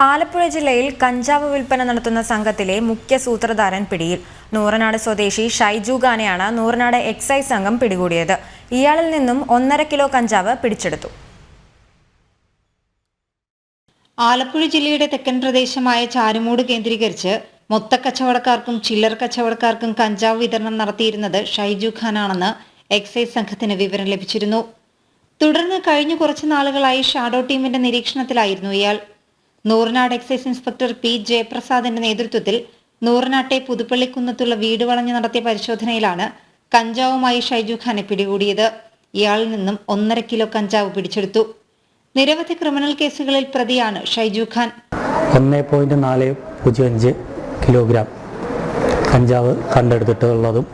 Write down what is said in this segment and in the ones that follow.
ആലപ്പുഴ ജില്ലയിൽ കഞ്ചാവ് വിൽപ്പന നടത്തുന്ന സംഘത്തിലെ മുഖ്യ സൂത്രധാരൻ പിടിയിൽ. നൂറനാട് സ്വദേശി ഷൈജു ഖാനെയാണ് നൂറനാട് എക്സൈസ് സംഘം പിടികൂടിയത്. ഇയാളിൽ നിന്നും 1.5 കിലോ കഞ്ചാവ് പിടിച്ചെടുത്തു. ആലപ്പുഴ ജില്ലയുടെ തെക്കൻ പ്രദേശമായ ചാരുമൂട് കേന്ദ്രീകരിച്ച് മൊത്തക്കച്ചവടക്കാർക്കും ചില്ലറ കച്ചവടക്കാർക്കും കഞ്ചാവ് വിതരണം നടത്തിയിരുന്നത് ഷൈജു ഖാനാണെന്ന് എക്സൈസ് സംഘത്തിന് വിവരം ലഭിച്ചിരുന്നു. തുടർന്ന് കഴിഞ്ഞ കുറച്ചു നാളുകളായി ഷാഡോ ടീമിന്റെ നിരീക്ഷണത്തിലായിരുന്നു ഇയാൾ. നൂറനാട് എക്സൈസ് ഇൻസ്പെക്ടർ പി ജയപ്രസാദിന്റെ നേതൃത്വത്തിൽ നൂറനാട്ടെ പുതുപ്പള്ളിക്കുന്നത്തുള്ള വീട് വളഞ്ഞു നടത്തിയ പരിശോധനയിലാണ് കഞ്ചാവുമായി ഷൈജു ഖാനെ പിടികൂടിയത്. ഇയാളിൽ നിന്നും 1.5 കിലോ കഞ്ചാവ് പിടിച്ചെടുത്തു. നിരവധി ക്രിമിനൽ കേസുകളിൽ പ്രതിയാണ് ഷൈജു ഖാൻ. 1.405 കിലോഗ്രാം കഞ്ചാവ് കണ്ടെടുത്തിട്ടുള്ളതും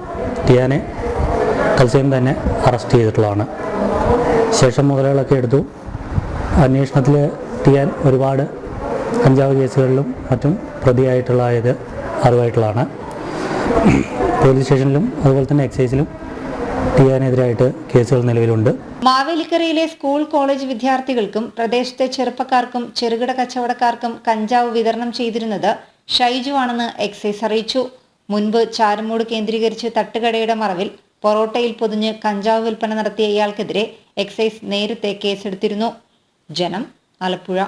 ടിയാനെ തത്സമയം തന്നെ അറസ്റ്റ് ചെയ്തിട്ടുള്ളതാണ്. ശേഷം മുതലുകളൊക്കെ എടുത്തു. അന്വേഷണത്തിൽ ടിയാൻ ഒരുപാട് കഞ്ചാവ് കേസുകളിലും മറ്റും പ്രതിയായിട്ടുള്ളത് അറിവായിട്ടുള്ളതാണ്. പോലീസ് സ്റ്റേഷനിലും അതുപോലെ തന്നെ എക്സൈസിലും ടിയാനെതിരായിട്ട് കേസുകൾ നിലവിലുണ്ട്. മാവേലിക്കരയിലെ സ്കൂൾ കോളേജ് വിദ്യാർത്ഥികൾക്കും പ്രദേശത്തെ ചെറുപ്പക്കാർക്കും ചെറുകിട കച്ചവടക്കാർക്കും കഞ്ചാവ് വിതരണം ചെയ്തിരുന്നത് ഷൈജു ആണെന്ന് എക്സൈസ് അറിയിച്ചു. മുൻപ് ചാരുമൂട് കേന്ദ്രീകരിച്ച് തട്ടുകടയുടെ മറവിൽ പൊറോട്ടയിൽ പൊതിഞ്ഞ് കഞ്ചാവ് വിൽപ്പന നടത്തിയ ഇയാൾക്കെതിരെ എക്സൈസ് നേരത്തെ കേസെടുത്തിരുന്നു. ജനം, ആലപ്പുഴ.